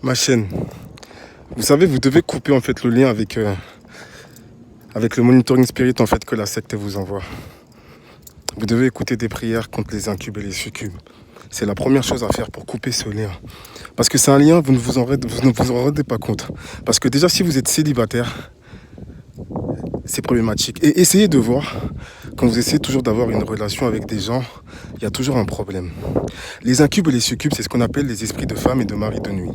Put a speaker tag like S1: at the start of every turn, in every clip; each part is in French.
S1: Ma chaîne, vous savez, vous devez couper en fait le lien avec le monitoring spirit en fait que la secte vous envoie. Vous devez écouter des prières contre les incubes et les succubes. C'est la première chose à faire pour couper ce lien. Parce que c'est un lien, vous ne vous en rendez pas compte. Parce que déjà, si vous êtes célibataire, c'est problématique. Et essayez de voir, quand vous essayez toujours d'avoir une relation avec des gens, il y a toujours un problème. Les incubes et les succubes, c'est ce qu'on appelle les esprits de femmes et de maris de nuit.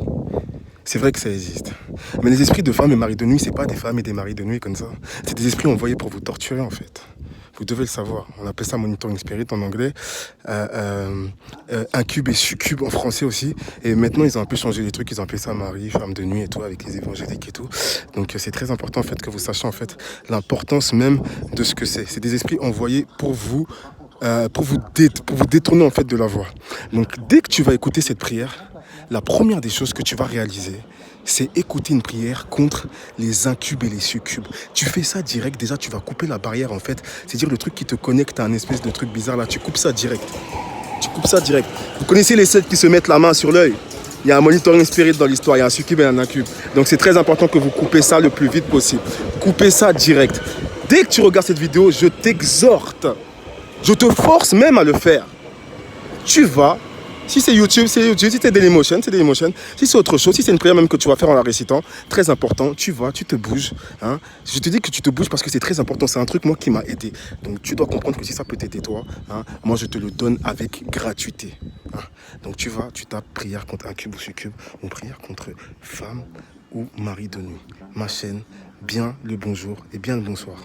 S1: C'est vrai que ça existe. Mais les esprits de femmes et maris de nuit, c'est pas des femmes et des maris de nuit comme ça. C'est des esprits envoyés pour vous torturer en fait. Vous devez le savoir. On appelle ça monitoring spirit en anglais, incube et succube en français aussi. Et maintenant, ils ont un peu changé les trucs. Ils ont appelé ça mari, femme de nuit et tout, avec les évangéliques et tout. Donc, c'est très important en fait que vous sachiez en fait l'importance même de ce que c'est. C'est des esprits envoyés pour vous, pour vous détourner en fait de la voie. Donc, dès que tu vas écouter cette prière, la première des choses que tu vas réaliser, c'est écouter une prière contre les incubes et les succubes. Tu fais ça direct, déjà tu vas couper la barrière en fait. C'est-à-dire le truc qui te connecte à un espèce de truc bizarre là, tu coupes ça direct. Tu coupes ça direct. Vous connaissez les sectes qui se mettent la main sur l'œil? Il y a un monitoring spirit dans l'histoire, il y a un succube et un incube. Donc c'est très important que vous coupez ça le plus vite possible. Coupez ça direct. Dès que tu regardes cette vidéo, je t'exhorte. Je te force même à le faire. Tu vas, si c'est YouTube, c'est YouTube, si c'est Dailymotion, c'est Dailymotion, si c'est autre chose, si c'est une prière même que tu vas faire en la récitant, très important, tu vas, tu te bouges. Hein. Je te dis que tu te bouges parce que c'est très important, c'est un truc moi qui m'a aidé. Donc tu dois comprendre que si ça peut t'aider toi, hein, moi je te le donne avec gratuité. Hein. Donc tu vas, tu tapes prière contre un cube ou succube, ou prière contre femme ou mari de nuit. Ma chaîne, bien le bonjour et bien le bonsoir.